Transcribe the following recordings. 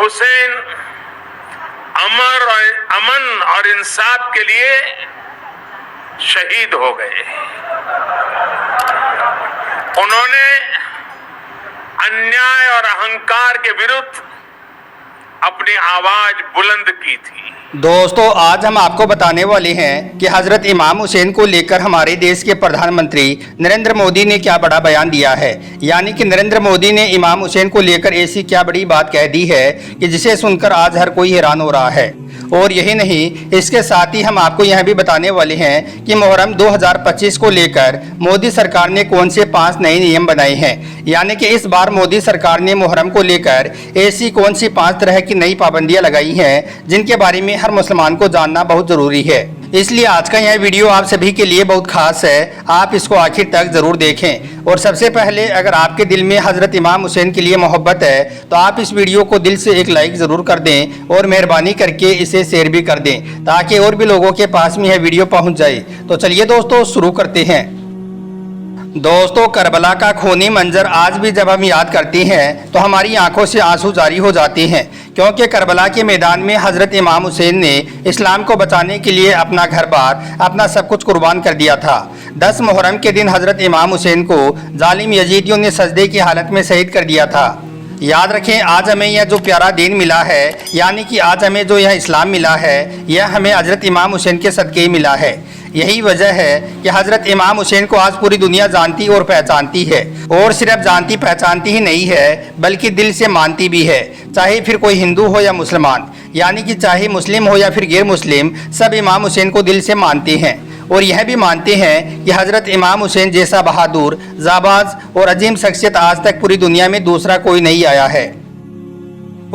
हुसैन अमन और इंसाफ के लिए शहीद हो गए। उन्होंने अन्याय और अहंकार के विरुद्ध अपनी आवाज बुलंद की थी। दोस्तों, आज हम आपको बताने वाले हैं कि हजरत इमाम हुसैन को लेकर हमारे देश के प्रधानमंत्री नरेंद्र मोदी ने क्या बड़ा बयान दिया है। यानी कि नरेंद्र मोदी ने इमाम हुसैन को लेकर ऐसी क्या बड़ी बात कह दी है कि जिसे सुनकर आज हर कोई हैरान हो रहा है। और यही नहीं, इसके साथ ही हम आपको यह भी बताने वाले हैं कि मुहर्रम 2025 को लेकर मोदी सरकार ने कौन से 5 नए नियम बनाए हैं। यानी कि इस बार मोदी सरकार ने मुहर्रम को लेकर ऐसी कौन सी 5 तरह की नई पाबंदियां लगाई हैं जिनके बारे में हर मुसलमान को जानना बहुत ज़रूरी है। इसलिए आज का यह वीडियो आप सभी के लिए बहुत खास है, आप इसको आखिर तक ज़रूर देखें। और सबसे पहले, अगर आपके दिल में हज़रत इमाम हुसैन के लिए मोहब्बत है तो आप इस वीडियो को दिल से एक लाइक ज़रूर कर दें और मेहरबानी करके इसे शेयर भी कर दें ताकि और भी लोगों के पास में यह वीडियो पहुंच जाए। तो चलिए दोस्तों, शुरू करते हैं। दोस्तों, करबला का खूनी मंजर आज भी जब हम याद करते हैं तो हमारी आंखों से आंसू जारी हो जाते हैं, क्योंकि करबला के मैदान में हज़रत इमाम हुसैन ने इस्लाम को बचाने के लिए अपना घर बार, अपना सब कुछ कुर्बान कर दिया था। 10 मुहर्रम के दिन हज़रत इमाम हुसैन को जालिम यजीदियों ने सजदे की हालत में शहीद कर दिया था। याद रखें, आज हमें यह जो प्यारा दिन मिला है, यानी कि आज हमें जो यह इस्लाम मिला है, यह हमें हज़रत इमाम हुसैन के सदक़े ही मिला है। यही वजह है कि हज़रत इमाम हुसैन को आज पूरी दुनिया जानती और पहचानती है। और सिर्फ जानती पहचानती ही नहीं है बल्कि दिल से मानती भी है, चाहे फिर कोई हिंदू हो या मुसलमान। यानी कि चाहे मुस्लिम हो या फिर गैर मुस्लिम, सब इमाम हुसैन को दिल से मानते हैं। और यह भी मानते हैं कि हज़रत इमाम हुसैन जैसा बहादुर, जाबाज और अजीम शख्सियत आज तक पूरी दुनिया में दूसरा कोई नहीं आया है।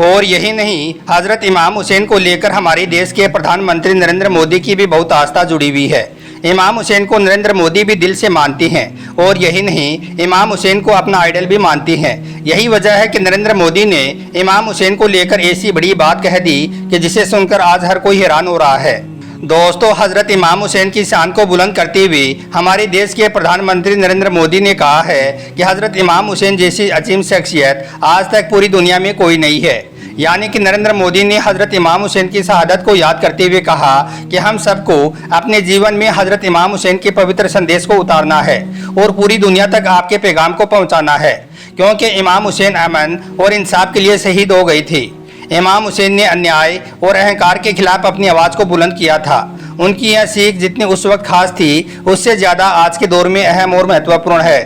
और यही नहीं, हज़रत इमाम हुसैन को लेकर हमारे देश के प्रधानमंत्री नरेंद्र मोदी की भी बहुत आस्था जुड़ी हुई है। इमाम हुसैन को नरेंद्र मोदी भी दिल से मानते हैं। और यही नहीं, इमाम हुसैन को अपना आइडल भी मानते हैं। यही वजह है कि नरेंद्र मोदी ने इमाम हुसैन को लेकर ऐसी बड़ी बात कह दी कि जिसे सुनकर आज हर कोई हैरान हो रहा है। दोस्तों, हज़रत इमाम हुसैन की शान को बुलंद करते हुए हमारे देश के प्रधानमंत्री नरेंद्र मोदी ने कहा है कि हज़रत इमाम हुसैन जैसी अजीम शख्सियत आज तक पूरी दुनिया में कोई नहीं है। यानी कि नरेंद्र मोदी ने हज़रत इमाम हुसैन की शहादत को याद करते हुए कहा कि हम सबको अपने जीवन में हज़रत इमाम हुसैन के पवित्र संदेश को उतारना है और पूरी दुनिया तक आपके पैगाम को पहुंचाना है, क्योंकि इमाम हुसैन अमन और इंसाफ के लिए शहीद हो गई थी। इमाम हुसैन ने अन्याय और अहंकार के खिलाफ अपनी आवाज़ को बुलंद किया था। उनकी यह सीख जितनी उस वक्त खास थी, उससे ज़्यादा आज के दौर में अहम और महत्वपूर्ण है।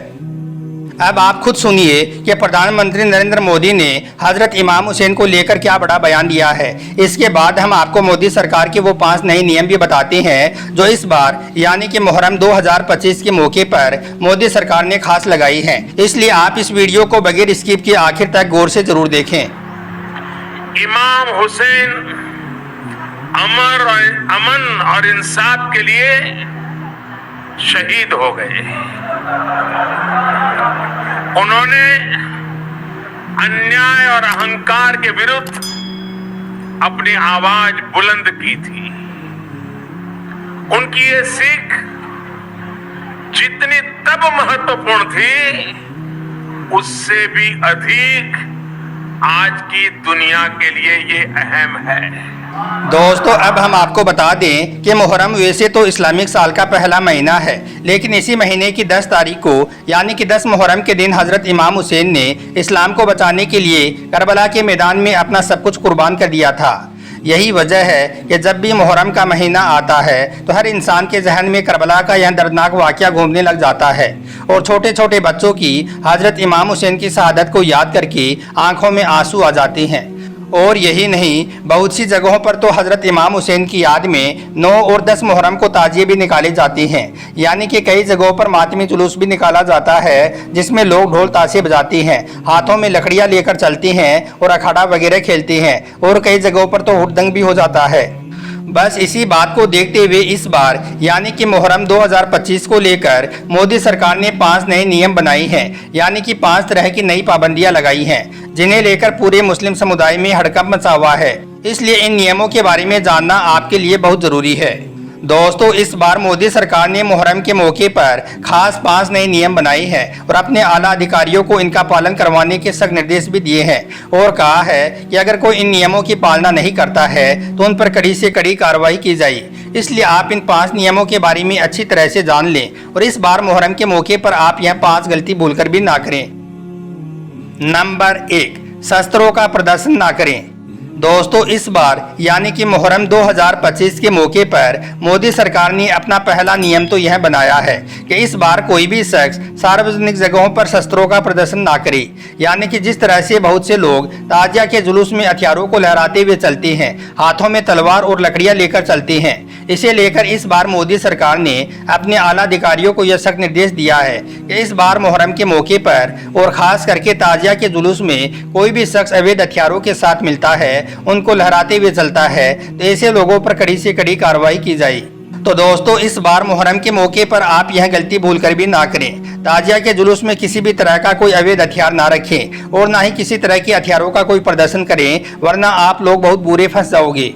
अब आप खुद सुनिए कि प्रधानमंत्री नरेंद्र मोदी ने हज़रत इमाम हुसैन को लेकर क्या बड़ा बयान दिया है। इसके बाद हम आपको मोदी सरकार के वो 5 नए नियम भी बताते हैं जो इस बार यानी कि मुहर्रम 2025 के मौके पर मोदी सरकार ने खास लगाई हैं। इसलिए आप इस वीडियो को बगैर स्किप किए आखिर तक गौर से जरूर देखें। इमाम हुसैन अमन और इंसाफ के लिए शहीद हो गए। उन्होंने अन्याय और अहंकार के विरुद्ध अपनी आवाज बुलंद की थी। उनकी ये सीख जितनी तब महत्वपूर्ण थी, उससे भी अधिक आज की दुनिया के लिए ये अहम है। दोस्तों, अब हम आपको बता दें कि मुहर्रम वैसे तो इस्लामिक साल का पहला महीना है, लेकिन इसी महीने की 10 तारीख को यानी कि 10 मुहर्रम के दिन हज़रत इमाम हुसैन ने इस्लाम को बचाने के लिए करबला के मैदान में अपना सब कुछ कुर्बान कर दिया था। यही वजह है कि जब भी मुहर्रम का महीना आता है तो हर इंसान के जहन में करबला का यह दर्दनाक वाक़या घूमने लग जाता है और छोटे छोटे बच्चों की हज़रत इमाम हुसैन की शहादत को याद करके आंखों में आंसू आ जाते हैं। और यही नहीं, बहुत सी जगहों पर तो हज़रत इमाम हुसैन की याद में 9 और 10 मुहर्रम को ताजिए भी निकाले जाते हैं। यानी कि कई जगहों पर मातमी जुलूस भी निकाला जाता है, जिसमें लोग ढोल ताशे बजाते हैं, हाथों में लकड़ियाँ लेकर चलते हैं और अखाड़ा वगैरह खेलते हैं। और कई जगहों पर तो हुड़दंग भी हो जाता है। बस इसी बात को देखते हुए इस बार यानी कि मुहर्रम 2025 को लेकर मोदी सरकार ने 5 नए नियम बनाए हैं। यानी कि 5 तरह की नई पाबंदियां लगाई हैं, जिन्हें लेकर पूरे मुस्लिम समुदाय में हड़कंप मचा हुआ है। इसलिए इन नियमों के बारे में जानना आपके लिए बहुत ज़रूरी है। दोस्तों, इस बार मोदी सरकार ने मुहर्रम के मौके पर खास 5 नए नियम बनाए हैं और अपने आला अधिकारियों को इनका पालन करवाने के सख्त निर्देश भी दिए हैं और कहा है कि अगर कोई इन नियमों की पालना नहीं करता है तो उन पर कड़ी से कड़ी कार्रवाई की जाए। इसलिए आप इन 5 नियमों के बारे में अच्छी तरह से जान लें और इस बार मुहर्रम के मौके पर आप यह 5 गलती भूलकर भी ना करें। नंबर 1, शस्त्रों का प्रदर्शन ना करें। दोस्तों, इस बार यानी कि मुहर्रम 2025 के मौके पर मोदी सरकार ने अपना पहला नियम तो यह बनाया है कि इस बार कोई भी शख्स सार्वजनिक जगहों पर शस्त्रों का प्रदर्शन ना करे। यानी कि जिस तरह से बहुत से लोग ताजिया के जुलूस में हथियारों को लहराते हुए चलते हैं, हाथों में तलवार और लकड़ियां लेकर चलते हैं, इसे लेकर इस बार मोदी सरकार ने अपने आला अधिकारियों को यह सख्त निर्देश दिया है कि इस बार मुहर्रम के मौके पर और खास करके ताजिया के जुलूस में कोई भी शख्स अवैध हथियारों के साथ मिलता है, उनको लहराते हुए चलता है, तो ऐसे लोगों पर कड़ी से कड़ी कार्रवाई की जाए। तो दोस्तों, इस बार मुहर्रम के मौके पर आप यह गलती भूलकर भी ना करें। ताजिया के जुलूस में किसी भी तरह का कोई अवैध हथियार ना रखें और ना ही किसी तरह के हथियारों का कोई प्रदर्शन करें, वरना आप लोग बहुत बुरे फंस जाओगे।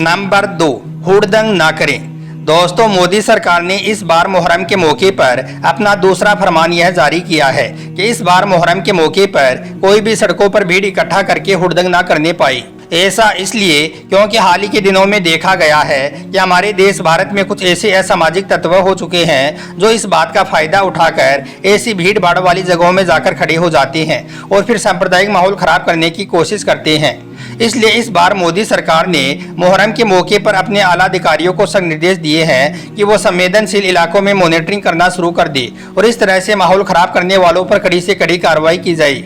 नंबर 2, हुड़दंग ना करें। दोस्तों, मोदी सरकार ने इस बार मुहर्रम के मौके पर अपना दूसरा फरमान यह जारी किया है कि इस बार मुहर्रम के मौके पर कोई भी सड़कों पर भीड़ इकट्ठा करके हुड़दंग ना करने पाए। ऐसा इसलिए क्योंकि हाल ही के दिनों में देखा गया है कि हमारे देश भारत में कुछ ऐसे असामाजिक तत्व हो चुके हैं जो इस बात का फायदा उठाकर ऐसी भीड़ भाड़ वाली जगहों में जाकर खड़े हो जाते हैं और फिर सांप्रदायिक माहौल खराब करने की कोशिश करते हैं। इसलिए इस बार मोदी सरकार ने मुहर्रम के मौके पर अपने आला अधिकारियों को सख्त निर्देश दिए हैं कि वो संवेदनशील इलाकों में मॉनिटरिंग करना शुरू कर दे और इस तरह से माहौल खराब करने वालों पर कड़ी से कड़ी कार्रवाई की जाए।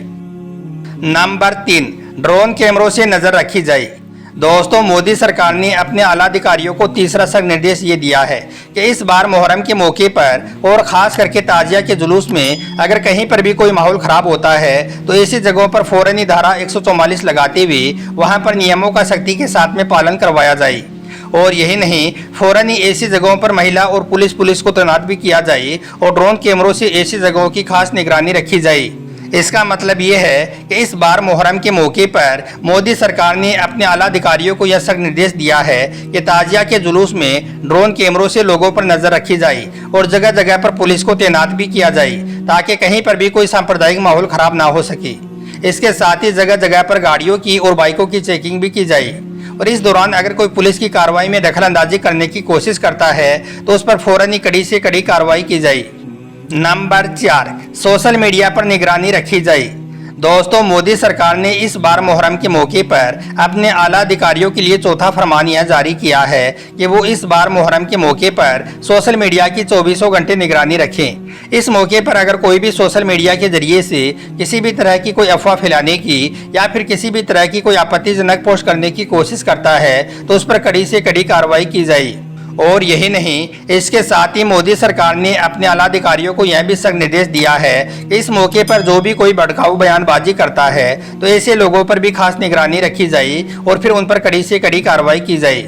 नंबर 3, ड्रोन कैमरों से नजर रखी जाए। दोस्तों, मोदी सरकार ने अपने आला अधिकारियों को तीसरा सख्त निर्देश ये दिया है कि इस बार मुहर्रम के मौके पर और खास करके ताजिया के जुलूस में अगर कहीं पर भी कोई माहौल खराब होता है तो ऐसी जगहों पर फौरन ही धारा 144 लगाते हुए वहां पर नियमों का सख्ती के साथ में पालन करवाया जाए। और यही नहीं, फौरन ही ऐसी जगहों पर महिला और पुलिस को तैनात भी किया जाए और ड्रोन कैमरों से ऐसी जगहों की खास निगरानी रखी जाए। इसका मतलब ये है कि इस बार मुहर्रम के मौके पर मोदी सरकार ने अपने आला अधिकारियों को यह सख्त निर्देश दिया है कि ताजिया के जुलूस में ड्रोन कैमरों से लोगों पर नजर रखी जाए और जगह जगह पर पुलिस को तैनात भी किया जाए ताकि कहीं पर भी कोई सांप्रदायिक माहौल खराब ना हो सके। इसके साथ ही जगह जगह पर गाड़ियों की और बाइकों की चेकिंग भी की जाए और इस दौरान अगर कोई पुलिस की कार्रवाई में दखल अंदाजी करने की कोशिश करता है तो उस पर फौरन ही कड़ी से कड़ी कार्रवाई की जाए। नंबर 4, सोशल मीडिया पर निगरानी रखी जाए। दोस्तों, मोदी सरकार ने इस बार मुहर्रम के मौके पर अपने आला अधिकारियों के लिए चौथा फरमान यह जारी किया है कि वो इस बार मुहर्रम के मौके पर सोशल मीडिया की 24 घंटे निगरानी रखें। इस मौके पर अगर कोई भी सोशल मीडिया के जरिए से किसी भी तरह की कोई अफवाह फैलाने की या फिर किसी भी तरह की कोई आपत्तिजनक पोस्ट करने की कोशिश करता है तो उस पर कड़ी से कड़ी कार्रवाई की जाए। और यही नहीं, इसके साथ ही मोदी सरकार ने अपने आला अधिकारियों को यह भी सख्त निर्देश दिया है कि इस मौके पर जो भी कोई भड़काऊ बयानबाजी करता है तो ऐसे लोगों पर भी खास निगरानी रखी जाए और फिर उन पर कड़ी से कड़ी कार्रवाई की जाए।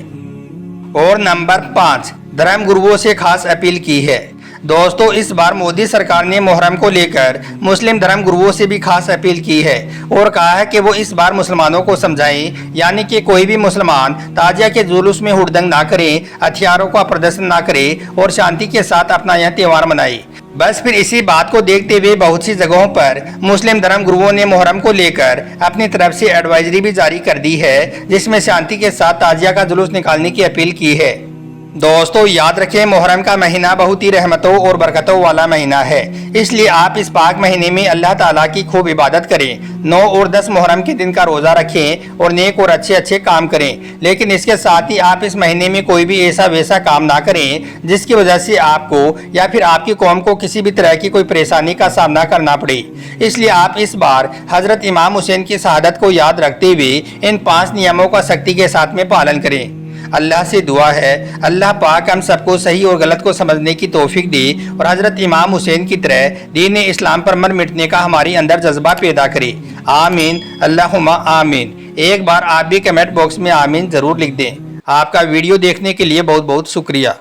और नंबर 5, धर्म गुरुओं से खास अपील की है। दोस्तों, इस बार मोदी सरकार ने मुहर्रम को लेकर मुस्लिम धर्म गुरुओं से भी खास अपील की है और कहा है कि वो इस बार मुसलमानों को समझाएं, यानी कि कोई भी मुसलमान ताजिया के जुलूस में हुड़दंग ना करे, हथियारों का प्रदर्शन ना करे और शांति के साथ अपना यह त्यौहार मनाए। बस फिर इसी बात को देखते हुए बहुत सी जगहों पर मुस्लिम धर्म गुरुओं ने मुहर्रम को लेकर अपनी तरफ से एडवाइजरी भी जारी कर दी है जिसमें शांति के साथ ताजिया का जुलूस निकालने की अपील की है। दोस्तों, याद रखें, मुहर्रम का महीना बहुत ही रहमतों और बरकतों वाला महीना है, इसलिए आप इस पाक महीने में अल्लाह ताला की खूब इबादत करें। 9 और 10 मुहर्रम के दिन का रोज़ा रखें और नेक और अच्छे काम करें। लेकिन इसके साथ ही आप इस महीने में कोई भी ऐसा वैसा काम ना करें जिसकी वजह से आपको या फिर आपकी कौम को किसी भी तरह की कोई परेशानी का सामना करना पड़े। इसलिए आप इस बार हजरत इमाम हुसैन की शहादत को याद रखते हुए इन 5 नियमों का सख्ती के साथ में पालन करें। अल्लाह से दुआ है अल्लाह पाक हम सबको सही और गलत को समझने की तौफीक दे और हजरत इमाम हुसैन की तरह दीन इस्लाम पर मर मिटने का हमारे अंदर जज्बा पैदा करे। आमीन, अल्लाहुम्मा आमीन। एक बार आप भी कमेंट बॉक्स में आमीन जरूर लिख दें। आपका वीडियो देखने के लिए बहुत बहुत शुक्रिया।